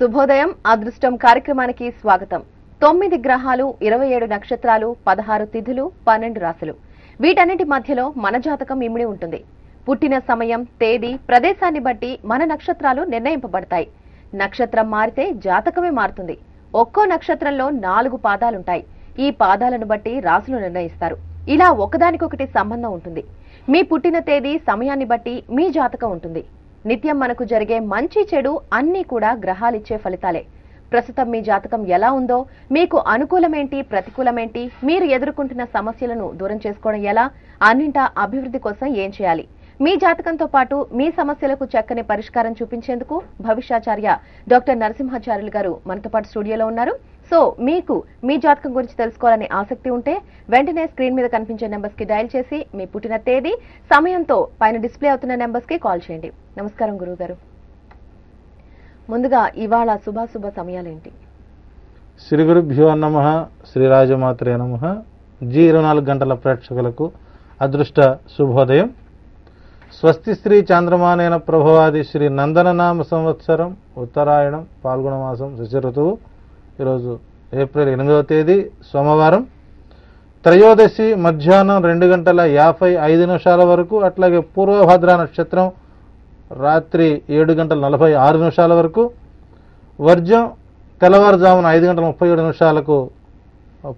శుభోదయం అదృష్టం కార్యక్రమానికి స్వాగతం. 9 గ్రహాలు, 27 నక్షత్రాలు, 16 తిథులు, 12 రాశులు. వీటన్నిటి మధ్యలో మన జాతకం ఇమిడి ఉంటుంది. పుట్టిన సమయం, తేదీ, ప్రదేశాన్ని బట్టి మన నక్షత్రాలు నిర్ణయింపబడతాయి. నక్షత్రం మారితే జాతకమే మారుతుంది. ఒక్కో నక్షత్రంలో 4 పాదాలుంటాయి. ఈ పాదాలను బట్టి రాశులు నిర్ణయిస్తారు. ఇలా ఒకదానికొకటి సంబంధం ఉంటుంది. మీ పుట్టిన తేదీ, సమయాన్ని బట్టి మీ జాతకం ఉంటుంది. నిత్యం మనకు జరిగే మంచి చెడు అన్నీ కూడా గ్రహాలిచ్చే ఫలితాలే. ప్రస్తుతం మీ జాతకం ఎలా ఉందో, మీకు అనుకూలమేంటి, ప్రతికూలమేంటి, మీరు ఎదుర్కొంటున్న సమస్యలను దూరం చేసుకోవడం ఎలా, అన్నింటా అభివృద్ధి కోసం ఏం చేయాలి, మీ జాతకంతో పాటు మీ సమస్యలకు చక్కని పరిష్కారం చూపించేందుకు భవిష్యాచార్య డాక్టర్ నరసింహాచార్యులు గారు మనతో పాటు స్టూడియోలో ఉన్నారు. సో మీకు మీ జాతకం గురించి తెలుసుకోవాలని ఆసక్తి ఉంటే వెంటనే స్క్రీన్ మీద కనిపించే నెంబర్స్ కి డయల్ చేసి మీ పుట్టిన తేదీ, సమయంతో పైన డిస్ప్లే అవుతున్న నెంబర్స్ కి కాల్ చేయండి. నమస్కారం గురువు గారు. ముందుగా ఇవాళ శుభాశుభ సమయాలేంటి? శ్రీ గురుభ్యో నమః. శ్రీరాజమాత్రే నమః. జీ 24 గంటల ప్రేక్షకులకు అదృష్ట శుభోదయం. స్వస్తి శ్రీ చాంద్రమానేన ప్రభవాది శ్రీ నందననామ సంవత్సరం ఉత్తరాయణం పాల్గొన మాసం శశి ఋతువు. ఈరోజు ఏప్రిల్ 8వ తేదీ సోమవారం. త్రయోదశి మధ్యాహ్నం 2:55 వరకు, అట్లాగే పూర్వభద్ర నక్షత్రం రాత్రి 7:46 వరకు, వర్జం తెల్లవారుజామున 5:37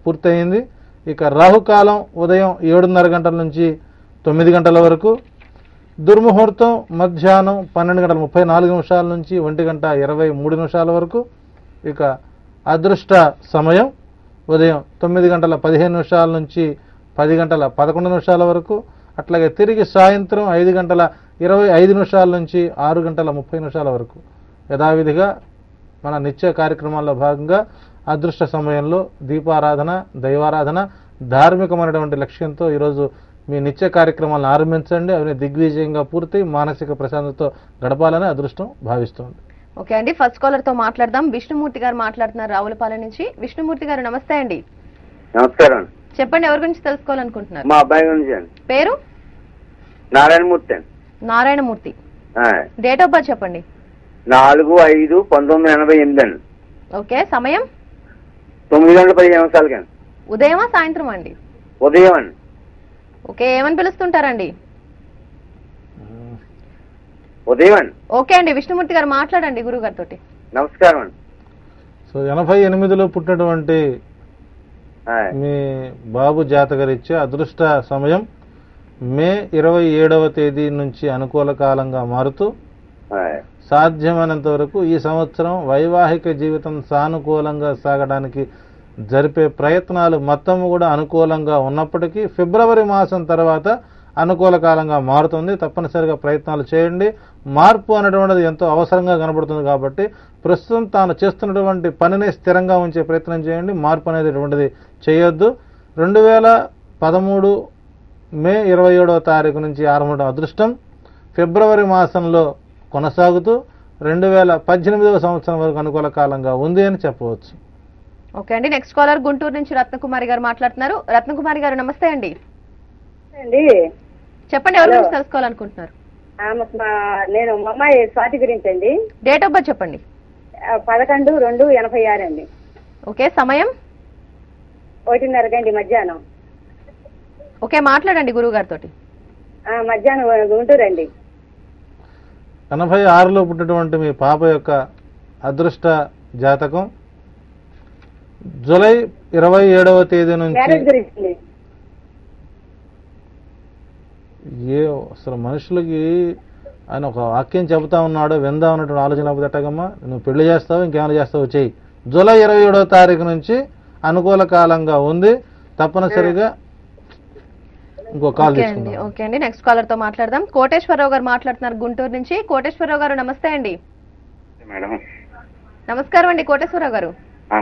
పూర్తయింది. ఇక రాహుకాలం ఉదయం 7:30 గంటల నుంచి 9 గంటల వరకు, దుర్ముహూర్తం మధ్యాహ్నం 12:34 నుంచి 1:23 వరకు, ఇక అదృష్ట సమయం ఉదయం 9:15 నుంచి 10:11 వరకు, అట్లాగే తిరిగి సాయంత్రం 5:25 నుంచి 6:30 వరకు. యథావిధిగా మన నిత్య కార్యక్రమాల్లో భాగంగా అదృష్ట సమయంలో దీపారాధన, దైవారాధన, ధార్మికమైనటువంటి లక్ష్యంతో ఈరోజు మీ నిత్య కార్యక్రమాలను ఆరంభించండి. అవి దిగ్విజయంగా పూర్తి మానసిక ప్రశాంతతో గడపాలని అదృష్టం భావిస్తోంది. ఓకే అండి, ఫస్ట్ కాలర్ తో మాట్లాడదాం. విష్ణుమూర్తి గారు మాట్లాడుతున్నారు రావులపాలెం నుంచి. విష్ణుమూర్తి గారు నమస్తే అండి. నమస్కారం. చెప్పండి, ఎవరి గురించి తెలుసుకోవాలనుకుంటున్నారు? మా అబ్బాయి గురించి అండి. పేరు? నారాయణమూర్తి అండి. నారాయణమూర్తి. డేట్ ఆఫ్ బర్త్ చెప్పండి. 4/5/1988 అండి. ఓకే, సమయం? 9:15 అండి. ఉదయమా సాయంత్రం అండి? ఉదయం అండి. ఓకే, ఏమని పిలుస్తుంటారండి? ఉదయం అండి. ఓకే అండి, విష్ణుమూర్తి గారు మాట్లాడండి గురువు గారితో. నమస్కారం అండి. సో 88లో పుట్టినటువంటి మీ బాబు జాతకరీత్యా అదృష్ట సమయం మే 27వ తేదీ నుంచి అనుకూల కాలంగా మారుతూ సాధ్యమైనంత వరకు ఈ సంవత్సరం వైవాహిక జీవితం సానుకూలంగా సాగడానికి జరిపే ప్రయత్నాలు మొత్తం కూడా అనుకూలంగా ఉన్నప్పటికీ ఫిబ్రవరి మాసం తర్వాత అనుకూల కాలంగా మారుతుంది. తప్పనిసరిగా ప్రయత్నాలు చేయండి. మార్పు అనేటువంటిది ఎంతో అవసరంగా కనబడుతుంది కాబట్టి ప్రస్తుతం తాను చేస్తున్నటువంటి పనిని స్థిరంగా ఉంచే ప్రయత్నం చేయండి. మార్పు అనేది చేయొద్దు. 2013 మే 27వ తారీఖు నుంచి ఆరంభం అదృష్టం ఫిబ్రవరి మాసంలో కొనసాగుతూ 2018వ సంవత్సరం వరకు అనుకూల కాలంగా ఉంది అని చెప్పవచ్చు. ఓకే అండి, నెక్స్ట్ కాలర్ గుంటూరు నుంచి రత్నకుమారి గారు మాట్లాడుతున్నారు. రత్నకుమారి గారు నమస్తే అండి. చెప్పండి, ఎవరి గురించి తెలుసుకోవాలనుకుంటున్నారు? నేను మా అమ్మాయి స్వాతి గురించి అండి. డేట్ ఆఫ్ బర్త్ చెప్పండి. 11/2/86 అండి. ఓకే, సమయం? 1:30 గంటల మధ్యాహ్నం. ఓకే, మాట్లాడండి గురువు గారితో. మధ్యాహ్నం గుంటూరు అండి. 86లో పుట్టినటువంటి మీ పాప యొక్క అదృష్ట జాతకం జూలై 27వ తేదీ నుంచి అసలు మనుషులకి ఆయన ఒక వాక్యం చెబుతా ఉన్నాడు, విందాం అన్నటువంటి ఆలోచన లేకపోతే ఎట్టగమ్మా, నువ్వు పెళ్లి చేస్తావు ఇంకేమైనా చేస్తావు చెయ్యి. జూలై 27వ తారీఖు నుంచి అనుకూల కాలంగా ఉంది. తప్పనిసరిగా ఇంకో కాల్ తీసుకుందాం. ఓకే అండి, నెక్స్ట్ కాలర్ తో మాట్లాడదాం. కోటేశ్వరరావు గారు మాట్లాడుతున్నారు గుంటూరు నుంచి. కోటేశ్వరరావు గారు నమస్తే అండి. మేడం నమస్కారం అండి కోటేశ్వరరావు గారు.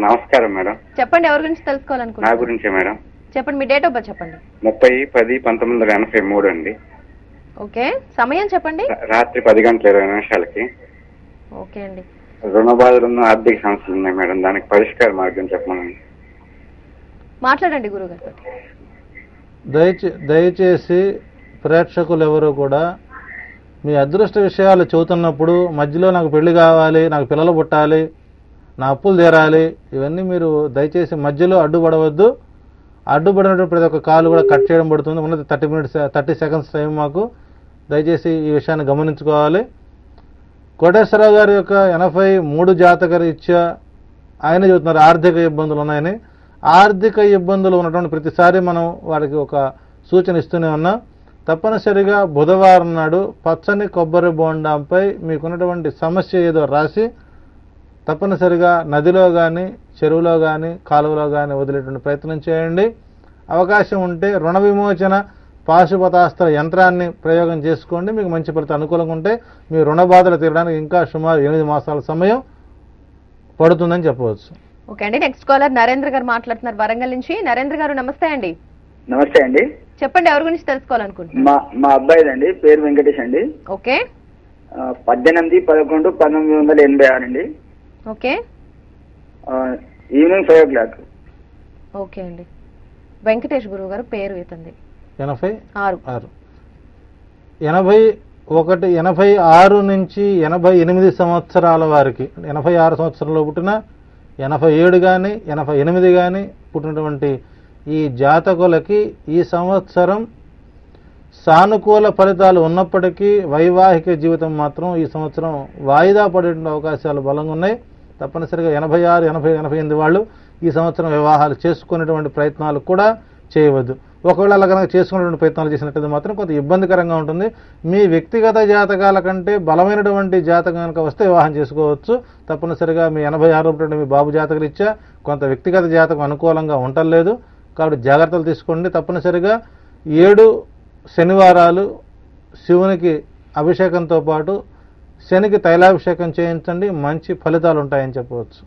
నమస్కారం మేడం. చెప్పండి, ఎవరి గురించి తెలుసుకోవాలనుకుంటున్నారు? నా గురించే మేడం. చెప్పండి, మీ డేట్ ఆఫ్ బర్త్ చెప్పండి. 30/10/1983 అండి. ఓకే, సమయం చెప్పండి. రాత్రి 10:20 ఓకే అండి. రుణ బాధలు, ఆర్థిక సమస్యలు ఉన్నాయి మేడం, దానికి పరిష్కార మార్గం చెప్పమని. మాట్లాడండి గురువు గారు. దయచేసి ప్రేక్షకులు ఎవరు కూడా మీ అదృష్ట విషయాలు చెబుతున్నప్పుడు మధ్యలో నాకు పెళ్లి కావాలి, నాకు పిల్లలు పుట్టాలి, నా అప్పులు తీరాలి, ఇవన్నీ మీరు దయచేసి మధ్యలో అడ్డుపడవద్దు. అడ్డుపడినటువంటి ప్రతి ఒక్క కాలు కూడా కట్ చేయడం పడుతుంది. ఉన్నది 30 సెకండ్స్ టైం మాకు. దయచేసి ఈ విషయాన్ని గమనించుకోవాలి. కోటేశ్వరరావు గారి యొక్క 83 జాతక రీత్యా ఆయన చెబుతున్నారు ఆర్థిక ఇబ్బందులు ఉన్నాయని. ఆర్థిక ఇబ్బందులు ఉన్నటువంటి ప్రతిసారి మనం వారికి ఒక సూచన ఇస్తూనే ఉన్నాం. తప్పనిసరిగా బుధవారం నాడు పచ్చని కొబ్బరి బోండంపై మీకున్నటువంటి సమస్య ఏదో రాసి తప్పనిసరిగా నదిలో కానీ, చెరువులో కానీ, కాలువలో కానీ వదిలేటువంటి ప్రయత్నం చేయండి. అవకాశం ఉంటే రుణ విమోచన పాశుపతాస్త్ర యంత్రాన్ని ప్రయోగం చేసుకోండి. మీకు మంచి ఫలితం అనుకూలంగా ఉంటే మీ రుణ బాధలు తీరడానికి ఇంకా సుమారు 8 మాసాల సమయం పడుతుందని చెప్పవచ్చు. ఓకే అండి. నెక్స్ట్ కాలర్ నరేంద్ర గారు మాట్లాడుతున్నారు వరంగల్ నుంచి. నరేంద్ర గారు నమస్తే అండి. నమస్తే అండి. చెప్పండి, ఎవరి గురించి తెలుసుకోవాలనుకుంటున్నారు? మా అబ్బాయిదండి, పేరు వెంకటేష్ అండి. ఓకే. 18/11/1986 అండి. ఓకే. Evening 5 o'clock. ఓకే అండి. వెంకటేష్ గురువు గారు పేరు ఇతంది 86 86 నుంచి 88 సంవత్సరాల వారికి, 86 సంవత్సరంలో పుట్టిన 87 కానీ 88 కానీ పుట్టినటువంటి ఈ జాతకులకి ఈ సంవత్సరం సానుకూల ఫలితాలు ఉన్నప్పటికీ వైవాహిక జీవితం మాత్రం ఈ సంవత్సరం వాయిదా పడేటువంటి అవకాశాలు బలంగా ఉన్నాయి. తప్పనిసరిగా 86, 80, 88 వాళ్ళు ఈ సంవత్సరం వివాహాలు చేసుకునేటువంటి ప్రయత్నాలు కూడా చేయవద్దు. ఒకవేళ అలా కనుక చేసుకునేటువంటి ప్రయత్నాలు చేసినట్లయితే మాత్రం కొంత ఇబ్బందికరంగా ఉంటుంది. మీ వ్యక్తిగత జాతకాల కంటే బలమైనటువంటి జాతకం కనుక వస్తే వివాహం చేసుకోవచ్చు. తప్పనిసరిగా మీ 86 మీ బాబు జాతక రీత్యా కొంత వ్యక్తిగత జాతకం అనుకూలంగా ఉండలేదు కాబట్టి జాగ్రత్తలు తీసుకోండి. తప్పనిసరిగా 7 శనివారాలు శివునికి అభిషేకంతో పాటు శనికి తైలాభిషేకం చేయించండి, మంచి ఫలితాలు ఉంటాయని చెప్పవచ్చు.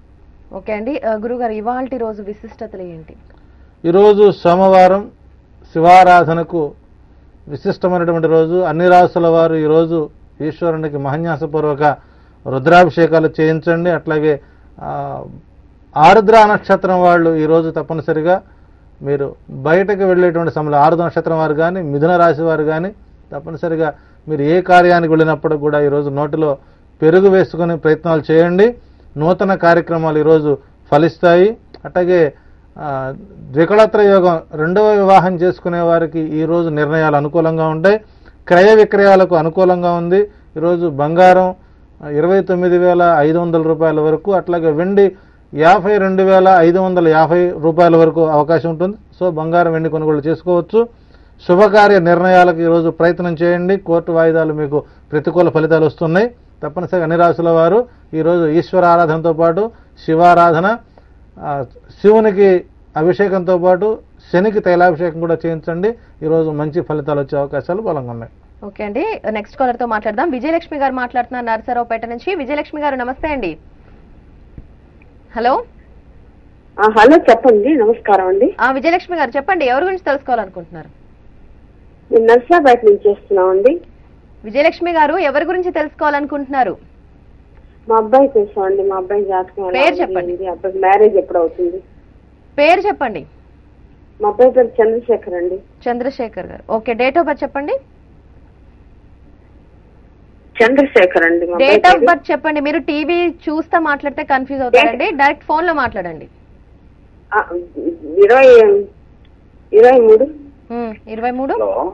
ఓకే అండి. గురుగారు ఇవాల్టి రోజు విశిష్టతలు ఏంటి? ఈరోజు సోమవారం, శివారాధనకు విశిష్టమైనటువంటి రోజు. అన్ని రాసుల వారు ఈరోజు ఈశ్వరునికి మహన్యాసపూర్వక రుద్రాభిషేకాలు చేయించండి. అట్లాగే ఆరుద్ర నక్షత్రం వాళ్ళు ఈరోజు తప్పనిసరిగా మీరు బయటకు వెళ్ళేటువంటి సమయంలో ఆరుద్ర నక్షత్రం వారు కానీ, మిథున రాశి వారు కానీ తప్పనిసరిగా మీరు ఏ కార్యానికి వెళ్ళినప్పుడు కూడా ఈరోజు నోటిలో పెరుగు వేసుకునే ప్రయత్నాలు చేయండి. నూతన కార్యక్రమాలు ఈరోజు ఫలిస్తాయి. అట్లాగే ద్వికళత్ర యోగం, రెండవ వివాహం చేసుకునే వారికి ఈరోజు నిర్ణయాలు అనుకూలంగా ఉంటాయి. క్రయ విక్రయాలకు అనుకూలంగా ఉంది. ఈరోజు బంగారం 29,500 రూపాయల వరకు, అట్లాగే వెండి 52,550 రూపాయల వరకు అవకాశం ఉంటుంది. సో బంగారం, వెండి కొనుగోలు చేసుకోవచ్చు. శుభకార్య నిర్ణయాలకు ఈరోజు ప్రయత్నం చేయండి. కోర్టు వాయిదాలు మీకు ప్రతికూల ఫలితాలు వస్తున్నాయి. తప్పనిసరిగా అన్ని రాశుల వారు ఈరోజు ఈశ్వర ఆరాధనతో పాటు శివారాధన, శివునికి అభిషేకంతో పాటు శనికి తైలాభిషేకం కూడా చేయించండి. ఈరోజు మంచి ఫలితాలు వచ్చే అవకాశాలు బలంగా ఉన్నాయి. ఓకే అండి. నెక్స్ట్ కాలర్ తో మాట్లాడదాం. విజయలక్ష్మి గారు మాట్లాడుతున్నారు నరసరావుపేట నుంచి. విజయలక్ష్మి గారు నమస్తే అండి. హలో. హలో, చెప్పండి. నమస్కారం అండి. విజయలక్ష్మి గారు చెప్పండి, ఎవరి గురించి తెలుసుకోవాలనుకుంటున్నారు? నేను నర్సాపేట నుంచి చేస్తున్నామండి. విజయలక్ష్మి గారు ఎవరి గురించి తెలుసుకోవాలనుకుంటున్నారు? మా అబ్బాయి తెలుసామండి. మా అబ్బాయి జాతకం పేరు చెప్పండి. అబ్బాయి మ్యారేజ్ ఎప్పుడు అవుతుంది? పేరు చెప్పండి. మా అబ్బాయి పేరు చంద్రశేఖర్ అండి. చంద్రశేఖర్ గారు. ఓకే. డేట్ ఆఫ్ బర్త్ చెప్పండి. చంద్రశేఖర్ అండి. డేట్ ఆఫ్ బర్త్ చెప్పండి. మీరు టీవీ చూస్తా మాట్లాడితే కన్ఫ్యూజ్ అవుతారండి. డైరెక్ట్ ఫోన్ లో మాట్లాడండి. 23. 23.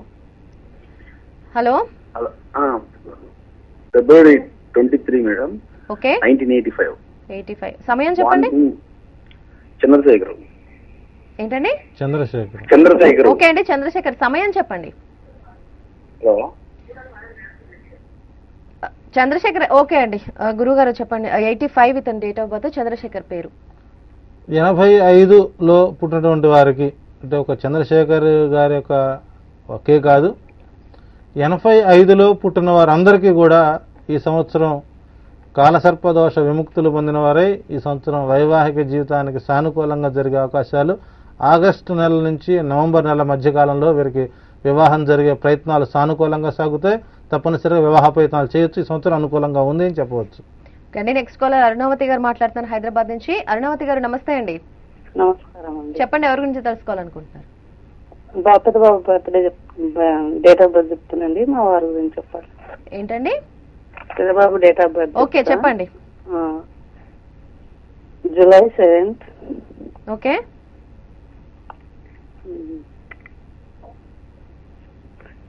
హలో. ఫిబ్రవరి 23 మేడం. ఓకే. 1985. సమయం చెప్పండి. చంద్రశేఖర్. ఏంటండి? చంద్రశేఖర్. ఓకే అండి. చంద్రశేఖర్ సమయం చెప్పండి. చంద్రశేఖర్. ఓకే అండి. గురువు గారు చెప్పండి. 85 ఇతని డేట్ ఆఫ్ బర్త్. చంద్రశేఖర్ పేరు. 85లో పుట్టినటువంటి వారికి, అంటే ఒక చంద్రశేఖర్ గారి యొక్క ఒకే కాదు, 85లో పుట్టిన వారందరికీ కూడా ఈ సంవత్సరం కాలసర్పదోష విముక్తులు పొందిన వారై ఈ సంవత్సరం వైవాహిక జీవితానికి సానుకూలంగా జరిగే అవకాశాలు, ఆగస్టు నెల నుంచి నవంబర్ నెల మధ్యకాలంలో వీరికి వివాహం జరిగే ప్రయత్నాలు సానుకూలంగా సాగుతాయి. తప్పనిసరిగా వివాహ ప్రయత్నాలు చేయొచ్చు. ఈ సంవత్సరం అనుకూలంగా ఉంది అని చెప్పవచ్చు. కానీ నెక్స్ట్ కాలర్ అరుణావతి గారు మాట్లాడుతున్నారు హైదరాబాద్ నుంచి. అరుణావతి గారు నమస్తే అండి. నమస్కారం అండి. చెప్పండి, ఎవరి గురించి తెలుసుకోవాలనుకుంటున్నారు? బాపతి బాబు బర్త్డే డేట్ ఆఫ్ బర్త్ చెప్తానండి. మా వారి గురించి చెప్పాలి. ఏంటండి? బాబు డేట్ ఆఫ్ బర్త్. ఓకే చెప్పండి. July 7th. ఓకే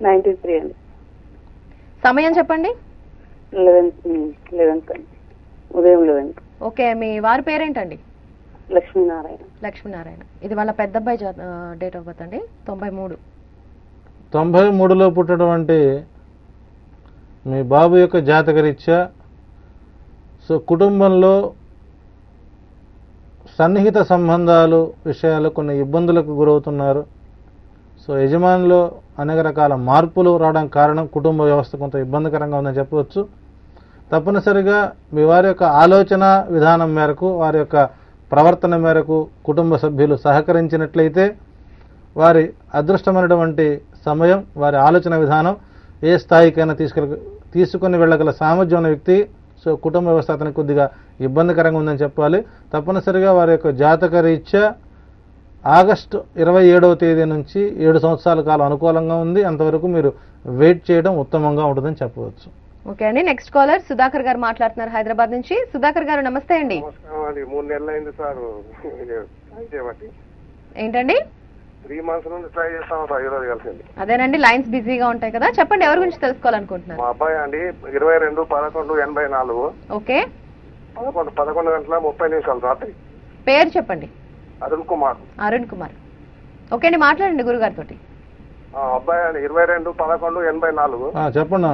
93 అండి. సమయం చెప్పండి. 11th అండి. ఉదయం 11th. ఓకే, మీ వారి పేరేంటండి? లక్ష్మీనారాయణ. లక్ష్మీనారాయణ. ఇది వాళ్ళ పెద్ద అబ్బాయి డేట్ ఆఫ్ బర్త్ అండి. 93లో పుట్టినటువంటి మీ బాబు యొక్క జాతకరీత్యా సో కుటుంబంలో సన్నిహిత సంబంధాలు విషయాలు కొన్ని ఇబ్బందులకు గురవుతున్నారు. సో యజమానిలో అనేక రకాల మార్పులు రావడానికి కారణం కుటుంబ వ్యవస్థ కొంత ఇబ్బందికరంగా ఉందని చెప్పవచ్చు. తప్పనిసరిగా మీ వారి యొక్క ఆలోచన విధానం మేరకు, వారి యొక్క ప్రవర్తన మేరకు కుటుంబ సభ్యులు సహకరించినట్లయితే వారి అదృష్టమైనటువంటి సమయం, వారి ఆలోచన విధానం ఏ స్థాయికైనా తీసుకుని వెళ్ళగల సామర్థ్యం ఉన్న వ్యక్తి. సో కుటుంబ వ్యవస్థ అతనికి కొద్దిగా ఇబ్బందికరంగా ఉందని చెప్పాలి. తప్పనిసరిగా వారి యొక్క జాతక రీత్యా ఆగస్టు 27వ తేదీ నుంచి 7 సంవత్సరాల కాలం అనుకూలంగా ఉంది. అంతవరకు మీరు వెయిట్ చేయడం ఉత్తమంగా ఉంటుందని చెప్పవచ్చు. ఓకే అండి. నెక్స్ట్ కాలర్ సుధాకర్ గారు మాట్లాడుతున్నారు హైదరాబాద్ నుంచి. సుధాకర్ గారు నమస్తే అండి. 3 నెలలు అయింది సార్ ఏంటండి? 3 months నుండి ట్రై చేస్తాను సార్. ఈరోజు కలిసింది. అదేనండి, లైన్స్ బిజీగా ఉంటాయి కదా. చెప్పండి, ఎవరి గురించి తెలుసుకోవాలనుకుంటున్నారు? మా అబ్బాయి అండి 22/11/84. ఓకే. 11 గంటల 30 నిమిషాలు రాత్రి. పేరు చెప్పండి. అరుణ్ కుమార్. అరుణ్ కుమార్. ఓకే అండి, మాట్లాడండి గురుగారితో. అబ్బాయి అండి 22/11/84. చెప్పండి.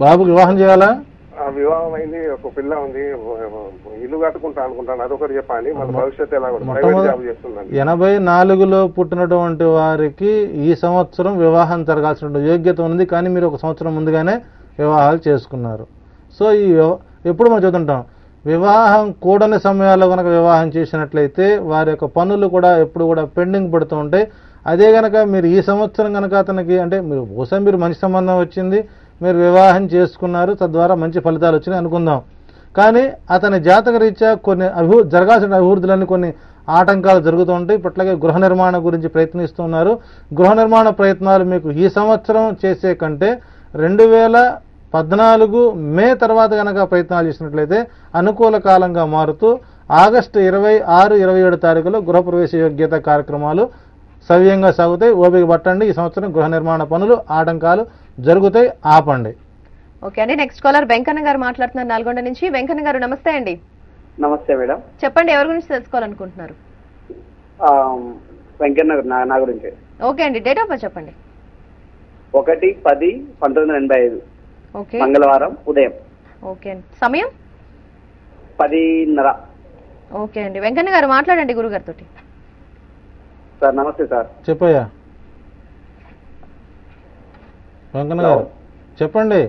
బాబుకి వివాహం చేయాలా? వివాహం అయింది, ఒక పిల్ల ఉంది, ఇల్లు కట్టుకుంటా అనుకుంటాను. అదొకటి చెప్పండి. మన భవిష్యత్తు ఎలా కూడా 84లో పుట్టినటువంటి వారికి ఈ సంవత్సరం వివాహం జరగాల్సిన యోగ్యత ఉంది. కానీ మీరు 1 సంవత్సరం ముందుగానే వివాహాలు చేసుకున్నారు. సో ఎప్పుడు మనం చూస్తుంటాం, వివాహం కూడని సమయాల్లో కనుక వివాహం చేసినట్లయితే వారి యొక్క పనులు కూడా ఎప్పుడు కూడా పెండింగ్ పడుతూ ఉంటాయి. అదే కనుక మీరు ఈ సంవత్సరం కనుక అతనికి అంటే మీరు మంచి సంబంధం వచ్చింది, మీరు వివాహం చేసుకున్నారు, తద్వారా మంచి ఫలితాలు వచ్చినాయి అనుకుందాం. కానీ అతని జాతక రీత్యా కొన్ని జరగాల్సిన అభివృద్ధులన్నీ కొన్ని ఆటంకాలు జరుగుతూ ఉంటాయి. ఇప్పట్లాగే గృహ నిర్మాణం గురించి ప్రయత్నిస్తున్నారు. గృహ నిర్మాణ ప్రయత్నాలు మీకు ఈ సంవత్సరం చేసే కంటే 2014 మే తర్వాత కనుక ప్రయత్నాలు చేసినట్లయితే అనుకూల కాలంగా మారుతూ ఆగస్టు 26, 27 తారీఖులో గృహప్రవేశ యోగ్యత కార్యక్రమాలు సవ్యంగా సాగుతాయి. ఓపిక పట్టండి. ఈ సంవత్సరం గృహ నిర్మాణ పనులు ఆటంకాలు జరుగుతాయి, ఆపండి. ఓకే అండి. నెక్స్ట్ కాలర్ వెంకన్న గారు మాట్లాడుతున్నారు నల్గొండ నుంచి. వెంకన్న గారు నమస్తే అండి. నమస్తే మేడం. చెప్పండి, ఎవరి గురించి తెలుసుకోవాలనుకుంటున్నారు? వెంకన్న నా గురించి. ఓకే అండి, డేట్ ఆఫ్ బర్త్ చెప్పండి. 1/10/1985. ఓకే. మంగళవారం ఉదయం. ఓకే అండి. సమయం 10:30. ఓకే అండి. వెంకన్న గారు మాట్లాడండి గురుగారితో. సార్ నమస్తే సార్. చెప్పయ్యా వెంకన్న గారు, చెప్పండి.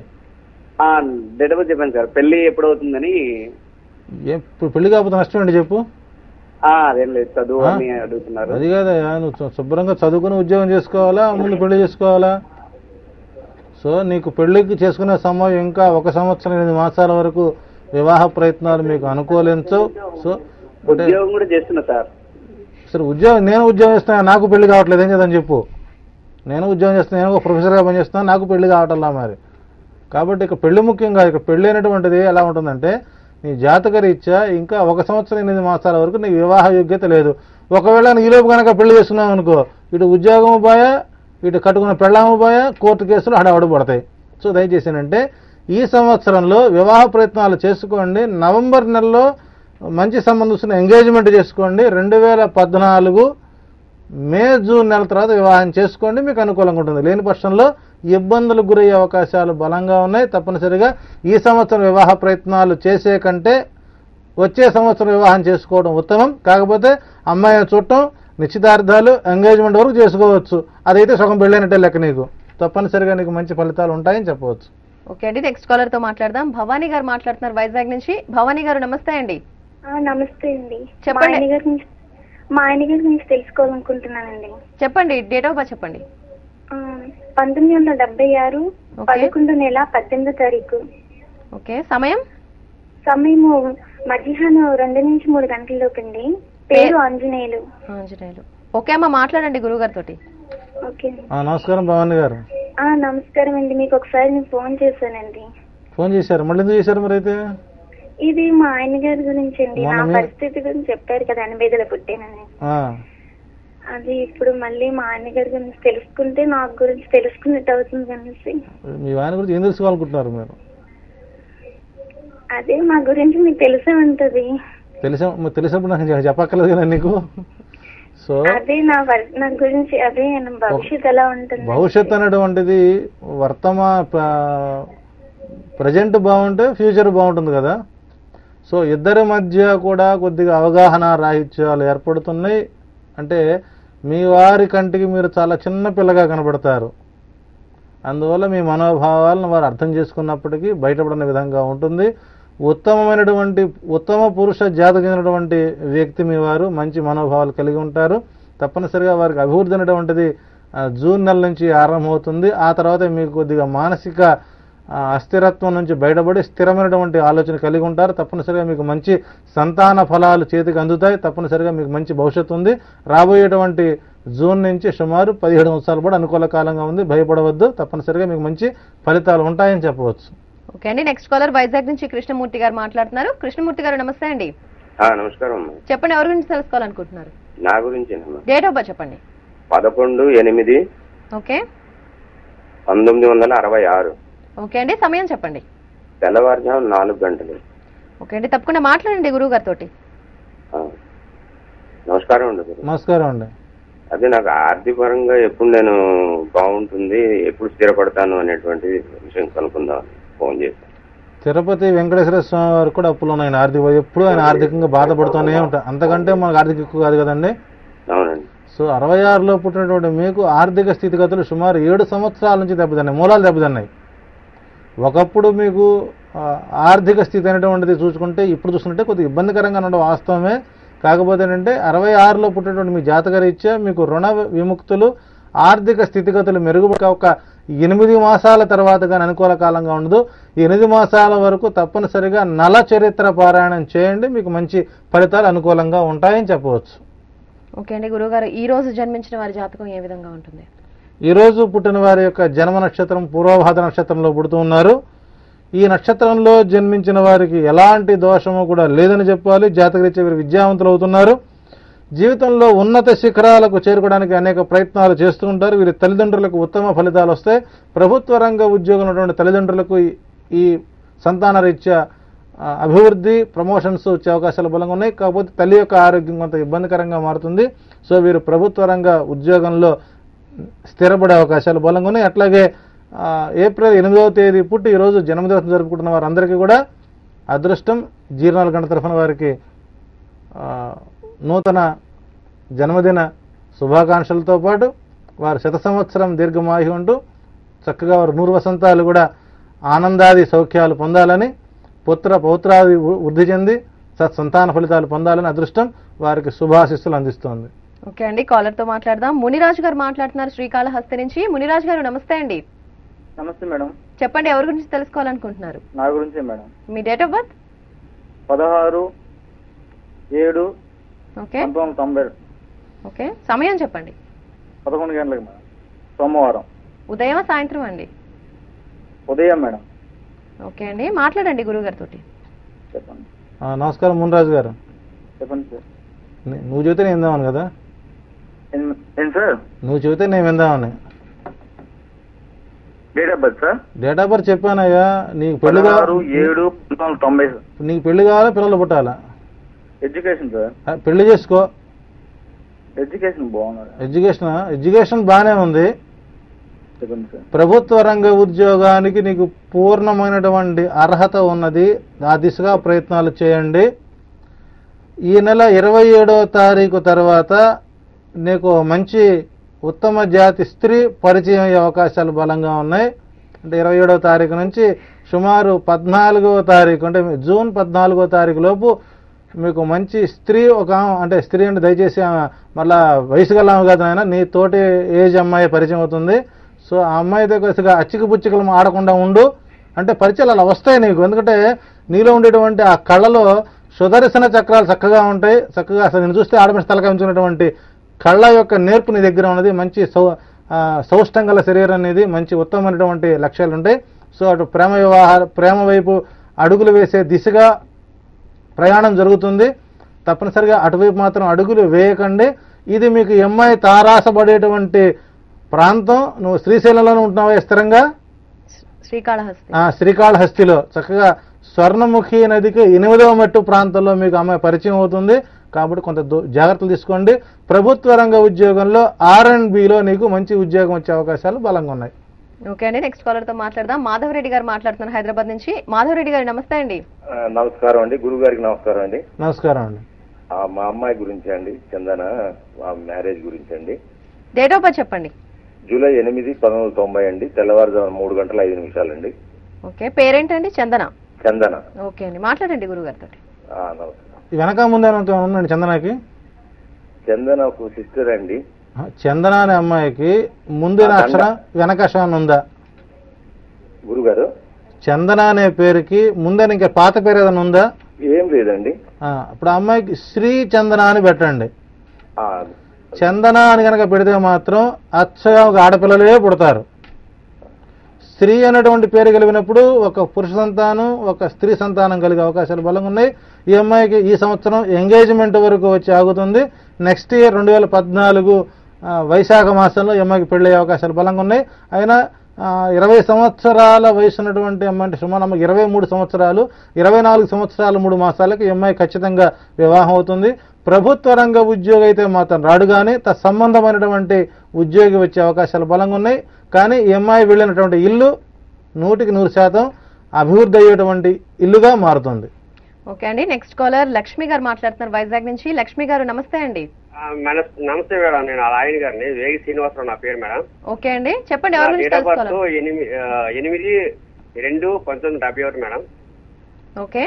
డేట్ ఆఫ్ బర్త్ చెప్పండి సార్. పెళ్లి ఎప్పుడు అవుతుందని. పెళ్లి కాకపోతే నష్టం అండి చెప్పు. అదేం లేదు, చదువు అని అడుగుతున్నారు. అది కాదయ్యా, నువ్వు శుభ్రంగా చదువుకుని ఉద్యోగం చేసుకోవాలా, ముందు పెళ్లి చేసుకోవాలా? సో నీకు పెళ్లికి చేసుకునే సమయం ఇంకా 1 సంవత్సరం 8 మాసాల వరకు వివాహ ప్రయత్నాలు మీకు అనుకూలించవు. సో ఉద్యోగం కూడా చేస్తున్నా సార్. సరే, నేను ఉద్యోగం చేస్తున్నా, నాకు పెళ్లి కావట్లేదు, ఏం చేద్దాం చెప్పు. నేను ఉద్యోగం చేస్తున్నా, నేను ఒక ప్రొఫెసర్గా పనిచేస్తున్నా, నాకు పెళ్లి కావట్లా మరి. కాబట్టి ఇక పెళ్లి ముఖ్యంగా, ఇక పెళ్లి అనేటువంటిది ఎలా ఉంటుందంటే నీ జాతక రీత్యా ఇంకా 1 సంవత్సరం 8 మాసాల వరకు నీకు వివాహ యోగ్యత లేదు. ఒకవేళ ఈలోపు కనుక పెళ్లి చేస్తున్నావు అనుకో, ఇటు ఉద్యోగము పోయా, ఇటు కట్టుకున్న పెళ్ళాము పోయా, కోర్టు కేసులు హడావుడు పడతాయి. సో దయచేసి ఏంటంటే ఈ సంవత్సరంలో వివాహ ప్రయత్నాలు చేసుకోండి. నవంబర్ నెలలో మంచి సంబంధించిన ఎంగేజ్మెంట్ చేసుకోండి. 2014 మే జూన్ నెల తర్వాత వివాహం చేసుకోండి, మీకు అనుకూలంగా ఉంటుంది. లేని పక్షంలో ఇబ్బందులకు గురయ్యే అవకాశాలు బలంగా ఉన్నాయి. తప్పనిసరిగా ఈ సంవత్సరం వివాహ ప్రయత్నాలు చేసే కంటే వచ్చే సంవత్సరం వివాహం చేసుకోవడం ఉత్తమం. కాకపోతే అమ్మాయిని చూడటం, నిశ్చితార్థాలు, ఎంగేజ్మెంట్ వరకు చేసుకోవచ్చు. అదైతే సగం పెళ్ళైనట్టే లెక్క. నీకు తప్పనిసరిగా నీకు మంచి ఫలితాలు ఉంటాయని చెప్పవచ్చు. ఓకే అండి. నెక్స్ట్ కాలర్ తో మాట్లాడదాం. భవానీ గారు మాట్లాడుతున్నారు వైజాగ్ నుంచి. భవానీ గారు నమస్తే అండి. నమస్తే అండి. చెప్పండి. మా ఆయన గారి గురించి తెలుసుకోవాలనుకుంటున్నానండి. చెప్పండి, డేట్ ఆఫ్ బర్త్ చెప్పండి. 1976 11 నెల 18వ తారీఖు. ఓకే. సమయము మధ్యాహ్నం 2 నుంచి 3 గంటలలోపు అండి. పేరు ఆంజనేయులు. ఓకే అమ్మ, మాట్లాడండి గురుగారితో. ఓకే. నమస్కారం భవానీ గారు. నమస్కారం అండి. మీకు ఒకసారి నేను ఫోన్ చేశానండి. ఫోన్ చేశారు, మళ్ళీ ఎందుకు చేశారు? మరి అయితే ఇది మా ఆయన గారి గురించి అండి. నా మొన్న పరిస్థితి గురించి చెప్పారు కదా, 80లో పుట్టానని. అది ఇప్పుడు మళ్ళీ మా ఆయన గారి గురించి తెలుసుకుంటే నాకు గురించి తెలుసుకున్నట్టు అవుతుంది అనేసి. మీ ఆయన గురించి ఏం తెలుసుకోవాలనుకుంటున్నారు మీరు? అదే మా గురించి మీకు తెలిసే ఉంటది. తెలిసినప్పుడు నాకు చెప్పక్కర్లేదు కదా నీకు. సో అదే నా గురించి అదే భవిష్యత్తు ఎలా ఉంటుంది. భవిష్యత్తు అనేటువంటిది ప్రజెంట్ బాగుంటే ఫ్యూచర్ బాగుంటుంది కదా. సో ఇద్దరి మధ్య కూడా కొద్దిగా అవగాహన రాహిత్యాలు ఏర్పడుతున్నాయి. అంటే మీ వారి కంటికి మీరు చాలా చిన్న పిల్లగా కనబడతారు. అందువల్ల మీ మనోభావాలను వారు అర్థం చేసుకున్నప్పటికీ బయటపడిన విధంగా ఉంటుంది. ఉత్తమ పురుష జాతి చెందినటువంటి వ్యక్తి మీ వారు, మంచి మనోభావాలు కలిగి ఉంటారు. తప్పనిసరిగా వారికి అభివృద్ధి అనేటువంటిది జూన్ నెల నుంచి ఆరంభమవుతుంది. ఆ తర్వాత మీకు కొద్దిగా మానసిక అస్థిరత్వం నుంచి బయటపడి స్థిరమైనటువంటి ఆలోచన కలిగి ఉంటారు. తప్పనిసరిగా మీకు మంచి సంతాన ఫలాలు చేతికి అందుతాయి. తప్పనిసరిగా మీకు మంచి భవిష్యత్తు ఉంది. రాబోయేటువంటి జూన్ నుంచి సుమారు 17 సంవత్సరాలు కూడా అనుకూల కాలంగా ఉంది. భయపడవద్దు. తప్పనిసరిగా మీకు మంచి ఫలితాలు ఉంటాయని చెప్పవచ్చు. ఓకే అండి. నెక్స్ట్ కాలర్ వైజాగ్ నుంచి కృష్ణమూర్తి గారు మాట్లాడుతున్నారు. కృష్ణమూర్తి గారు నమస్తే అండి. నమస్కారం. చెప్పండి, ఎవరి గురించి తెలుసుకోవాలనుకుంటున్నారు? నా గురించి. డేట్ ఆఫ్ బర్త్ చెప్పండి. 11/8. ఓకే. 1966. ఓకే అండి. సమయం చెప్పండి. తెల్లవారుజాము 4 గంటలు. ఓకే అండి, తప్పకుండా మాట్లాడండి గురువు గారితో. నమస్కారం అండి. నమస్కారం అండి. అదే నాకు ఆర్థిక పరంగా ఎప్పుడు నేను బాగుంటుంది, ఎప్పుడు స్థిరపడతాను అనేటువంటి విషయం కనుక్కుందాం ఫోన్ చేశాను. తిరుపతి వెంకటేశ్వర స్వామి వారు కూడా అప్పులు ఉన్నాయి. ఎప్పుడు ఆయన ఆర్థికంగా బాధపడుతూనే ఉంటారు. అంతకంటే మనకు ఆర్థిక ఎక్కువ కాదు కదండి. అవునండి. సో 66లో పుట్టినటువంటి మీకు ఆర్థిక స్థితిగతులు సుమారు 7 సంవత్సరాల నుంచి దెబ్బతిన్నాయి, మూలాలు దెబ్బతిన్నాయి. ఒకప్పుడు మీకు ఆర్థిక స్థితి అనేటువంటిది చూసుకుంటే ఇప్పుడు చూసుకుంటే కొద్దిగా ఇబ్బందికరంగా ఉండడం వాస్తవమే. కాకపోతే ఏంటంటే 66లో పుట్టినటువంటి మీ జాతకరీత్యా మీకు రుణ విముక్తులు, ఆర్థిక స్థితిగతులు మెరుగుపడ ఒక 8 మాసాల తర్వాత కానీ అనుకూల కాలంగా ఉండదు. ఈ 8 మాసాల వరకు తప్పనిసరిగా నల చరిత్ర పారాయణం చేయండి. మీకు మంచి ఫలితాలు అనుకూలంగా ఉంటాయని చెప్పవచ్చు. ఓకే అండి. గురువుగారు, ఈ రోజు జన్మించిన వారి జాతకం ఏ విధంగా ఉంటుంది? ఈ రోజు పుట్టిన వారి యొక్క జన్మ నక్షత్రం పూర్వభాద్ర నక్షత్రంలో పుడుతూ ఉన్నారు. ఈ నక్షత్రంలో జన్మించిన వారికి ఎలాంటి దోషము కూడా లేదని చెప్పాలి. జాతకరీత్యా వీరు విద్యావంతులు అవుతున్నారు. జీవితంలో ఉన్నత శిఖరాలకు చేరుకోవడానికి అనేక ప్రయత్నాలు చేస్తూ ఉంటారు. వీరి తల్లిదండ్రులకు ఉత్తమ ఫలితాలు వస్తాయి. ప్రభుత్వ రంగ ఉద్యోగం ఉన్నటువంటి తల్లిదండ్రులకు ఈ సంతాన రీత్యా అభివృద్ధి, ప్రమోషన్స్ వచ్చే అవకాశాలు బలంగా ఉన్నాయి. కాకపోతే తల్లి యొక్క ఆరోగ్యం కొంత ఇబ్బందికరంగా మారుతుంది. సో వీరు ప్రభుత్వ రంగ ఉద్యోగంలో స్థిరపడే అవకాశాలు బలంగా ఉన్నాయి. అట్లాగే ఏప్రిల్ 8వ తేదీ పుట్టి ఈరోజు జన్మదినం జరుపుకుంటున్న వారందరికీ కూడా అదృష్టం. జీర్ణాల గంట తరఫున వారికి నూతన జన్మదిన శుభాకాంక్షలతో పాటు వారు 100 సంవత్సరం దీర్ఘమాయు ఉంటూ చక్కగా వారు 100 వసంతాలు కూడా ఆనందాది సౌఖ్యాలు పొందాలని, పౌత్రాది వృద్ధి చెంది సత్సంతాన ఫలితాలు పొందాలని అదృష్టం వారికి శుభాశిస్సులు అందిస్తోంది. ఓకే అండి, కాలర్ తో మాట్లాడదాం. మునిరాజు గారు మాట్లాడుతున్నారు శ్రీకాళహస్తి నుంచి. మునిరాజు గారు నమస్తే అండి. నమస్తే మేడం. చెప్పండి, ఎవరి గురించి తెలుసుకోవాలనుకుంటున్నారు? నా గురించే madam. Me date of birth? 16/7/1990. Okay, సమయం చెప్పండి. 11 గంటలకు మేడం. సోమవారం. ఉదయం సాయంత్రం అండి? ఉదయం మేడం. ఓకే అండి, మాట్లాడండి గురువు గారితో. చెప్పండి. నమస్కారం మునిరాజు గారు. చెప్పండి సార్. నువ్వు చెబితే నేను విందామని కదా. ఏం సార్? నువ్వు చెబితే నేను విందామని. Date of birth sir? Date of birth చెప్పానయ్యా. నీకు పెళ్లి 16/7/1990. నీకు పెళ్లి కావాలా, పిల్లలు పుట్టాలా? Education sir. పెళ్లి చేసుకో. ఎడ్యుకేషన్ బాగున్నారు. ఎడ్యుకేషన్ బాగానే ఉంది. చెప్పండి సార్. ప్రభుత్వ రంగ ఉద్యోగానికి నీకు పూర్ణమైనటువంటి అర్హత ఉన్నది. ఆ దిశగా ప్రయత్నాలు చేయండి. ఈ నెల 27వ తారీఖు తర్వాత నీకు మంచి ఉత్తమ జాతి స్త్రీ పరిచయం అయ్యే అవకాశాలు బలంగా ఉన్నాయి. అంటే 27వ తారీఖు నుంచి సుమారు 14వ తారీఖు అంటే జూన్ 14వ తారీఖు లోపు మీకు మంచి స్త్రీ అంటే స్త్రీ అంటే దయచేసి మళ్ళా వయసు గల కాదు ఆయన, నీ తోటి ఏజ్ అమ్మాయి పరిచయం అవుతుంది. సో ఆ అమ్మాయితో కొద్దిగా అచ్చికి పుచ్చికలు ఆడకుండా ఉండు. అంటే పరిచయాలు అలా వస్తాయి నీకు. ఎందుకంటే నీలో ఉండేటువంటి ఆ కళ్ళలో సుదర్శన చక్రాలు చక్కగా ఉంటాయి. చక్కగా అసలు నేను చూస్తే ఆడమని తలకాయించుకున్నటువంటి కళ్ళ యొక్క నేర్పు నీ దగ్గర ఉన్నది. మంచి సౌష్టంగల శరీరం అనేది మంచి ఉత్తమమైనటువంటి లక్ష్యాలు ఉంటాయి. సో అటు ప్రేమ వైపు అడుగులు వేసే దిశగా ప్రయాణం జరుగుతుంది. తప్పనిసరిగా అటువైపు మాత్రం అడుగులు వేయకండి. ఇది మీకు అమ్మాయి తారాసపడేటువంటి ప్రాంతం. నువ్వు శ్రీశైలంలోనే ఉంటున్నావా స్థిరంగా? శ్రీకాళహస్తిలో చక్కగా స్వర్ణముఖి నదికి 8వ మెట్టు ప్రాంతంలో మీకు అమ్మాయి పరిచయం అవుతుంది. కాబట్టి కొంత జాగ్రత్తలు తీసుకోండి. ప్రభుత్వ రంగ ఉద్యోగంలో R&Bలో నీకు మంచి ఉద్యోగం వచ్చే అవకాశాలు బలంగా ఉన్నాయి. ఓకే అండి, నెక్స్ట్ కాలర్ తో మాట్లాడదాం. మాధవరెడ్డి గారు మాట్లాడుతున్నారు హైదరాబాద్ నుంచి. మాధవరెడ్డి గారు నమస్తే అండి. నమస్కారం అండి. గురువు గారికి నమస్కారం అండి. నమస్కారం అండి. మా అమ్మాయి గురించి అండి, చందన మ్యారేజ్ గురించి అండి. డేట్ ఆఫ్ బర్త్ చెప్పండి. జూలై 8, 1990 అండి. తెల్లవారుజామున 3:05 అండి. ఓకే, పేరేంటండి? చందన. చందన. ఓకే అండి, మాట్లాడండి గురువు గారితో. నమస్కారం. వెనక ముందే ఉందండి చందనకి? చందన ఒక సిస్టర్ అండి. చందన అనే అమ్మాయికి ముందు అక్షరం వెనక అక్షరం ఉందా గురుగారు? చందన అనే పేరుకి ముందే ఇంకా పాత పేరు ఏదైనా ఉందా? ఏం లేదండి. ఇప్పుడు అమ్మాయికి శ్రీ చందన అని పెట్టండి. చందన అని కనుక పెడితే మాత్రం అచ్చగా ఒక ఆడపిల్లలే పుడతారు. స్త్రీ అనేటువంటి పేరు కలిగినప్పుడు ఒక పురుష సంతానం, ఒక స్త్రీ సంతానం కలిగే అవకాశాలు బలంగా ఉన్నాయి. ఈ అమ్మాయికి ఈ సంవత్సరం ఎంగేజ్మెంట్ వరకు వచ్చి ఆగుతుంది. నెక్స్ట్ ఇయర్ 2014 వైశాఖ మాసంలో ఈ అమ్మాయికి పెళ్లి అవకాశాలు బలంగా ఉన్నాయి. అయినా 20 సంవత్సరాల వయసు ఉన్నటువంటి అమ్మాయి అంటే సుమారు 23 సంవత్సరాలు, 24 సంవత్సరాలు 3 మాసాలకు ఈ అమ్మాయి ఖచ్చితంగా వివాహం అవుతుంది. ప్రభుత్వ రంగ ఉద్యోగి అయితే మాత్రం రాడు, కానీ తత్సంబంధమైనటువంటి ఉద్యోగి వచ్చే అవకాశాలు బలంగా ఉన్నాయి. కానీ ఈ అమ్మాయి వెళ్ళినటువంటి ఇల్లు 100% అభివృద్ధి అయ్యేటువంటి ఇల్లుగా మారుతుంది. ఓకే అండి, నెక్స్ట్ కాలర్ లక్ష్మి గారు మాట్లాడుతున్నారు వైజాగ్ నుంచి. లక్ష్మి గారు నమస్తే అండి. నమస్తే మేడం, నేను ఆయన గారిని. వేగి శ్రీనివాసరావు నా పేరు మేడం. ఓకే అండి, చెప్పండి. ఎవరి గురించి తెలుసుకోవాలి? 8/2/1971 మేడం. ఓకే,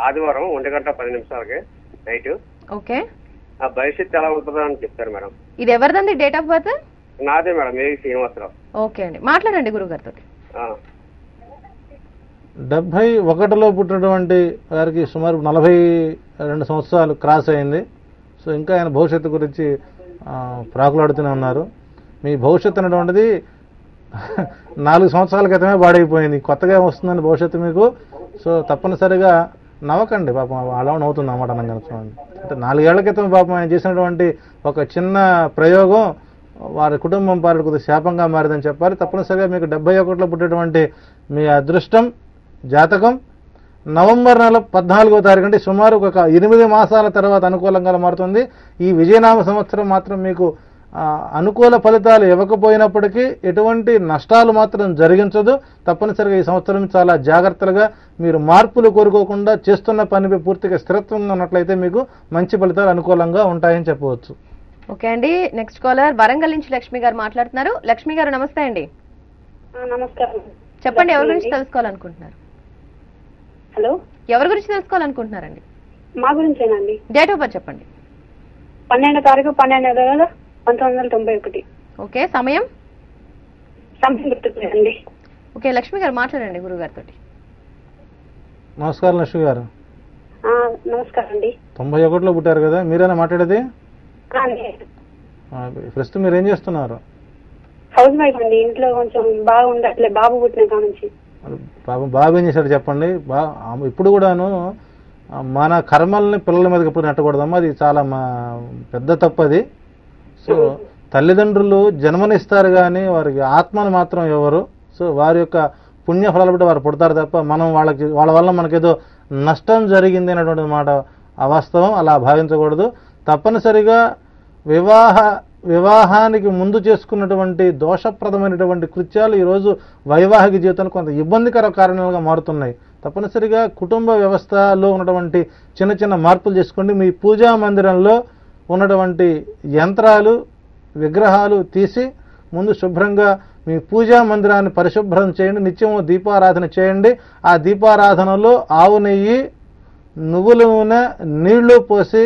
ఆదివారం 1:10 నైట్. ఓకే, భవిష్యత్తు ఎలా ఉంటుందో అని చెప్తారు మేడం. ఇది ఎవరిదండి డేట్ ఆఫ్ బర్త్? నాదే మేడం, వేగి శ్రీనివాసరావు. ఓకే అండి, మాట్లాడండి గురువు గారితో. 71లో పుట్టినటువంటి వారికి సుమారు 42 సంవత్సరాలు క్రాస్ అయింది. సో ఇంకా ఆయన భవిష్యత్తు గురించి ప్రాకులాడుతూనే ఉన్నారు. మీ భవిష్యత్తు అనేటువంటిది 4 సంవత్సరాల క్రితమే బాడైపోయింది, కొత్తగా వస్తుందని భవిష్యత్తు మీకు. సో తప్పనిసరిగా నవ్వకండి, పాపం అలా నవ్వుతుంది అన్నమాట. అనగా చూడండి, అంటే 4 ఏళ్ల క్రితం పాపం ఆయన చేసినటువంటి ఒక చిన్న ప్రయోగం వారి కుటుంబం పాలిట కొద్దిగా శాపంగా మారిందని చెప్పాలి. తప్పనిసరిగా మీకు 71లో పుట్టేటువంటి మీ అదృష్టం జాతకం నవంబర్ నెల 14వ తారీఖు అంటే సుమారు ఒక 8 మాసాల తర్వాత అనుకూలంగా మారుతుంది. ఈ విజయనామ సంవత్సరం మాత్రం మీకు అనుకూల ఫలితాలు ఇవ్వకపోయినప్పటికీ ఎటువంటి నష్టాలు మాత్రం జరిగించదు. తప్పనిసరిగా ఈ సంవత్సరం చాలా జాగ్రత్తలుగా మీరు మార్పులు కోరుకోకుండా చేస్తున్న పనిపై పూర్తిగా స్థిరత్వంగా ఉన్నట్లయితే మీకు మంచి ఫలితాలు అనుకూలంగా ఉంటాయని చెప్పవచ్చు. ఓకే అండి, నెక్స్ట్ కాలర్ వరంగల్ నుంచి లక్ష్మి గారు మాట్లాడుతున్నారు. లక్ష్మి గారు నమస్తే అండి. నమస్కారం. చెప్పండి, ఎవరి గురించి తెలుసుకోవాలనుకుంటున్నారు? హలో, ఎవరి గురించి తెలుసుకోవాలనుకుంటున్నారండి? మా గురించేనండి. డేట్ ఆఫ్ బర్త్ చెప్పండి. 12వ తారీఖు 12/1991. ఓకే, సమయం? గుర్తులేదండి. ఓకే, లక్ష్మి గారు మాట్లాడండి గురువు గారితో. నమస్కారం లక్ష్మి గారు. నమస్కారం అండి. 91లో పుట్టారు కదా, మీరేనా మాట్లాడేది? ప్రస్తుతం మీరు ఏం చేస్తున్నారు? హౌస్ వైఫ్ అండి. ఇంట్లో కొంచెం బాగా ఉండట్లే, బాబు పుట్టిన కాడ నుంచి. బాబు ఏం చేశాడు చెప్పండి. ఇప్పుడు కూడాను మన కర్మల్ని పిల్లల మీదకి ఎప్పుడు నెట్టకూడదమ్మా, అది చాలా పెద్ద తప్పది. సో తల్లిదండ్రులు జన్మనిస్తారు కానీ వారికి ఆత్మను మాత్రం ఎవరు. సో వారి యొక్క పుణ్యఫలాలు బట్టి వారు పుడతారు తప్ప మనం వాళ్ళ వల్ల మనకేదో నష్టం జరిగింది అనేటువంటి మాట అవాస్తవం, అలా భావించకూడదు. తప్పనిసరిగా వివాహానికి ముందు చేసుకున్నటువంటి దోషప్రదమైనటువంటి కృత్యాలు ఈరోజు వైవాహిక జీవితానికి కొంత ఇబ్బందికర కారణాలుగా మారుతున్నాయి. తప్పనిసరిగా కుటుంబ వ్యవస్థలో ఉన్నటువంటి చిన్న చిన్న మార్పులు చేసుకోండి. మీ పూజా మందిరంలో ఉన్నటువంటి యంత్రాలు విగ్రహాలు తీసి ముందు శుభ్రంగా మీ పూజా మందిరాన్ని పరిశుభ్రం చేయండి. నిత్యము దీపారాధన చేయండి. ఆ దీపారాధనలో ఆవు నెయ్యి, నువ్వుల నూనె, నీళ్లు పోసి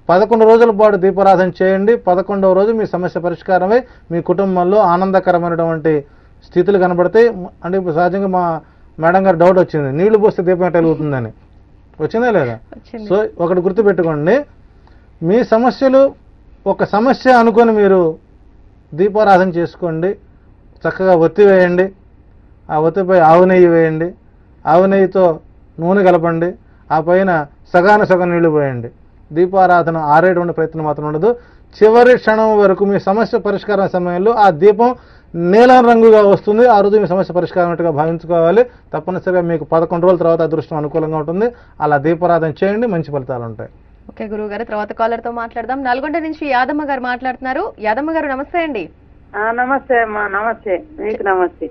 11 రోజుల పాటు దీపారాధన చేయండి. 11వ రోజు మీ సమస్య పరిష్కారమై మీ కుటుంబంలో ఆనందకరమైనటువంటి స్థితులు కనబడతాయి. అంటే ఇప్పుడు సహజంగా మా మేడం గారు డౌట్ వచ్చింది, నీళ్లు పోస్తే దీపం ఎట్లా వెలుగుతుందని. వచ్చిందా లేదా? సో ఒకటి గుర్తుపెట్టుకోండి, మీ సమస్యలు ఒక సమస్య అనుకొని మీరు దీపారాధన చేసుకోండి. చక్కగా ఒత్తి వేయండి. ఆ ఒత్తిపై ఆవు నెయ్యి వేయండి. ఆవు నెయ్యితో నూనె కలపండి. ఆ పైన సగం నీళ్లు పోయండి. దీపారాధన ఆరేటువంటి ప్రయత్నం మాత్రం ఉండదు. చివరి క్షణం వరకు మీ సమస్య పరిష్కారం సమయంలో ఆ దీపం నీలం రంగుగా వస్తుంది. ఆ రోజు మీ సమస్య పరిష్కారం భావించుకోవాలి. తప్పనిసరిగా మీకు 11 రోజుల తర్వాత అదృష్టం అనుకూలంగా ఉంటుంది. అలా దీపారాధన చేయండి, మంచి ఫలితాలు ఉంటాయి. ఓకే గురువు గారు, తర్వాత కాలర్ తో మాట్లాడదాం. నల్గొండ నుంచి యాదమ్మ గారు మాట్లాడుతున్నారు. యాదమ్మ గారు నమస్తే అండి. నమస్తే అమ్మా. నమస్తే, మీకు నమస్తే.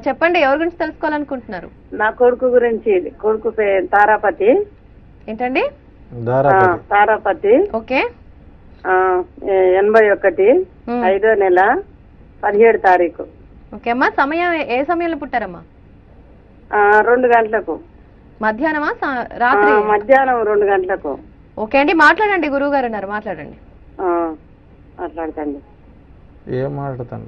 చెప్పండి, ఎవరి గురించి తెలుసుకోవాలనుకుంటున్నారు? నా కొడుకు గురించి. కొడుకు తారాపతి. ఏంటండి? తారాపతి. ఓకే. 81, 5వ నెల 17 తారీఖు. ఓకే అమ్మా, సమయం ఏ సమయంలో పుట్టారమ్మా? 2 గంటలకు. మధ్యాహ్నమా రాత్రి? మధ్యాహ్నం 2 గంటలకు. ఓకే అండి, మాట్లాడండి. గురువు గారు ఉన్నారు, మాట్లాడండి. మాట్లాడతండి. ఏం మాట్లాడతాను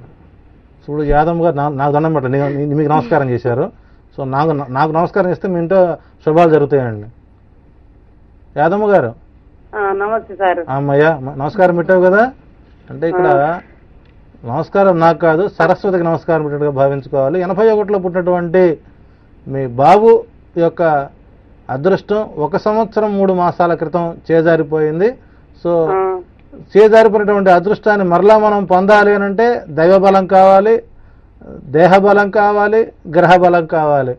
చూడు యాదమ్మ గారు, నాకు దండం పెట్టండి. మీకు నమస్కారం చేశారు. సో నాకు నమస్కారం చేస్తే మీ ఇంట్లో శుభాలు జరుగుతాయండి. యాదమ్మ గారు నమస్తే సార్. అమ్మయ్య, నమస్కారం పెట్టావు కదా. అంటే ఇక్కడ నమస్కారం నాకు కాదు, సరస్వతికి నమస్కారం పెట్టినట్టుగా భావించుకోవాలి. 81లో పుట్టినటువంటి మీ బాబు యొక్క అదృష్టం 1 సంవత్సరం 3 మాసాల క్రితం చేజారిపోయింది. సో చేజారిపోయినటువంటి అదృష్టాన్ని మరలా మనం పొందాలి అని అంటే దైవబలం కావాలి, దేహబలం కావాలి, గ్రహ బలం కావాలి.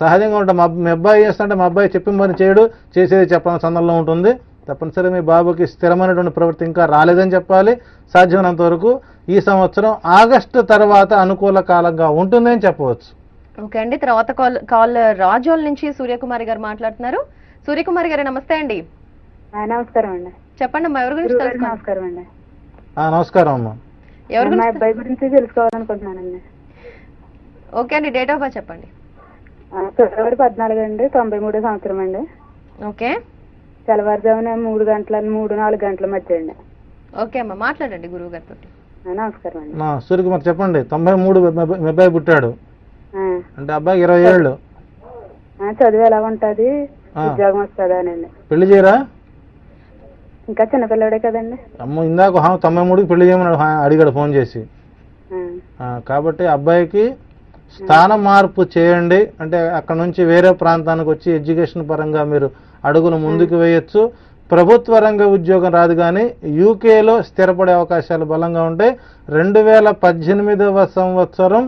సహజంగా ఉంటాం. మీ అబ్బాయి చేస్తుంటే మా అబ్బాయి చెప్పిన పని చేయడు, చేసేది చెప్పని సందర్భంలో ఉంటుంది. తప్పనిసరిగా మీ బాబుకి స్థిరమైనటువంటి ప్రవృత్తి ఇంకా రాలేదని చెప్పాలి. సాధ్యమైనంత వరకు ఈ సంవత్సరం ఆగస్టు తర్వాత అనుకూల కాలంగా ఉంటుందని చెప్పవచ్చు. ఓకే అండి, తర్వాత కాల్ రాజోల్ నుంచి సూర్యకుమారి గారు మాట్లాడుతున్నారు. సూర్యకుమారి గారు నమస్తే అండి. నమస్కారం అండి. చెప్పండి అమ్మా, ఎవరి గురించి తెలుసుకోవాలి? నమస్కారం అండి. నమస్కారం అమ్మా. మా అబ్బాయి గురించి తెలుసుకోవాలనుకుంటున్నానండి. ఓకే అండి, డేట్ ఆఫ్ బర్త్ చెప్పండి. ఫిబ్రవరి 14 అండి, 93 సంవత్సరం అండి. ఓకే. తెల్లవారుజామున 3-4 గంటల మధ్య అండి. ఓకే అమ్మా, మాట్లాడండి గురువు గారితో. నమస్కారం అండి. సూర్యకుమార్ చెప్పండి. 93 మీ అబ్బాయి పుట్టాడు అంటే అబ్బాయి 20 ఏళ్ళు. చదువు ఎలా ఉంటది, ఉద్యోగం వస్తుందా అండి? పెళ్లి చేయరా? ఇంకా చిన్నపిల్లడే కదండి. అమ్మ, ఇందాక 93కి పెళ్లి చేయమని అడిగాడు ఫోన్ చేసి. కాబట్టి అబ్బాయికి స్థాన మార్పు చేయండి. అంటే అక్కడ నుంచి వేరే ప్రాంతానికి వచ్చి ఎడ్యుకేషన్ పరంగా మీరు అడుగులు ముందుకు వేయొచ్చు. ప్రభుత్వ రంగ ఉద్యోగం రాదు, కానీ యూకేలో స్థిరపడే అవకాశాలు బలంగా ఉంటాయి. 2018వ సంవత్సరం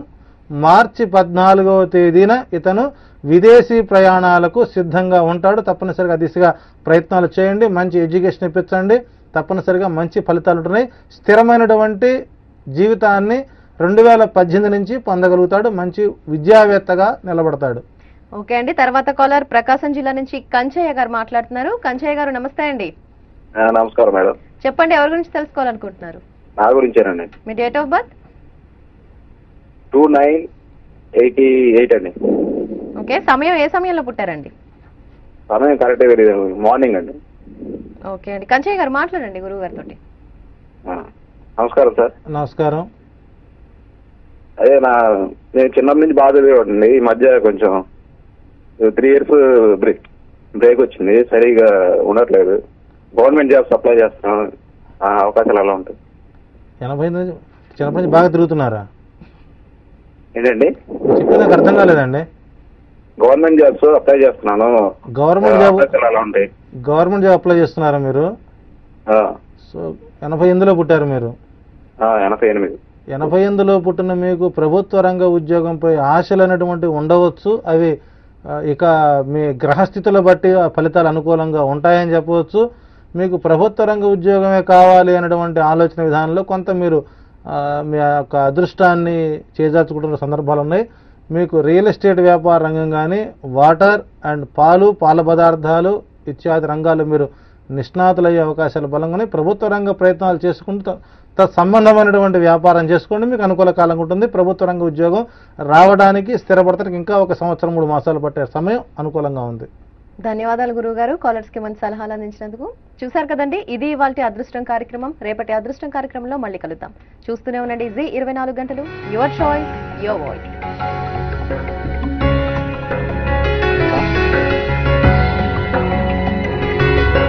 మార్చి 14వ తేదీన ఇతను విదేశీ ప్రయాణాలకు సిద్ధంగా ఉంటాడు. తప్పనిసరిగా దిశగా ప్రయత్నాలు చేయండి, మంచి ఎడ్యుకేషన్ ఇప్పించండి. తప్పనిసరిగా మంచి ఫలితాలు ఉంటున్నాయి. స్థిరమైనటువంటి జీవితాన్ని 2018 నుంచి పొందగలుగుతాడు. మంచి విద్యావేత్తగా నిలబడతాడు. ఓకే అండి, తర్వాత కాలర్ ప్రకాశం జిల్లా నుంచి కంచయ్య గారు మాట్లాడుతున్నారు. కంచయ్య గారు నమస్తే అండి. నమస్కారం మేడం. చెప్పండి, ఎవరి గురించి తెలుసుకోవాలనుకుంటున్నారు? నా గురించేనండి. మీ డేట్ ఆఫ్ బర్త్? 2988 అండి. ఓకే, సమయం ఏ సమయంలో పుట్టారండి? సమయం కరెక్ట్ మార్నింగ్ అండి. ఓకే అండి, కంచయ్య గారు మాట్లాడండి గురువు గారితో. నమస్కారం సార్. నమస్కారం. అదే నేను చిన్నప్పటి నుంచి బాగా చదివేవాడండి. ఈ మధ్య కొంచెం 3 years బ్రేక్ వచ్చింది, సరిగా ఉండట్లేదు. గవర్నమెంట్ జాబ్స్ అప్లై చేస్తున్నాను, అవకాశాలు ఎలా ఉంటాయి? చిన్నప్పటి నుంచి బాగా తిరుగుతున్నారా? ఏంటండి చెప్పేది అర్థం కాలేదండి. గవర్నమెంట్ జాబ్స్ అప్లై చేస్తున్నాను, గవర్నమెంట్ జాబ్ ఎలా ఉంటాయి? గవర్నమెంట్ జాబ్ అప్లై చేస్తున్నారా మీరు? సో 88లో పుట్టారు మీరు? 88. 88లో పుట్టిన మీకు ప్రభుత్వ రంగ ఉద్యోగంపై ఆశలు అనేటువంటి ఉండవచ్చు. అవి ఇక మీ గ్రహస్థితుల బట్టి ఫలితాలు అనుకూలంగా ఉంటాయని చెప్పవచ్చు. మీకు ప్రభుత్వ రంగ ఉద్యోగమే కావాలి అనేటువంటి ఆలోచన విధానంలో కొంత మీరు మీ యొక్క అదృష్టాన్ని చేజార్చుకుంటున్న సందర్భాలు ఉన్నాయి. మీకు రియల్ ఎస్టేట్ వ్యాపార రంగం కానీ, వాటర్ అండ్ పాల పదార్థాలు ఇత్యాది రంగాలు మీరు నిష్ణాతులయ్యే అవకాశాలు బలంగానే. ప్రభుత్వ రంగ ప్రయత్నాలు చేసుకుంటూ తత్సంబంధమైనటువంటి వ్యాపారం చేసుకోండి, మీకు అనుకూల కాలంగా ఉంటుంది. ప్రభుత్వ రంగ ఉద్యోగం రావడానికి స్థిరపడతానికి ఇంకా 1 సంవత్సరం 3 మాసాలు పట్టే సమయం అనుకూలంగా ఉంది. ధన్యవాదాలు గురువు గారు, కాలర్స్ కి మంచి సలహాలు అందించినందుకు. చూశారు కదండి, ఇది ఇవాల్టి అదృష్టం కార్యక్రమం. రేపటి అదృష్టం కార్యక్రమంలో మళ్ళీ కలుద్దాం. చూస్తూనే ఉండండి Zee 24 గంటలు. Your choice, your voice.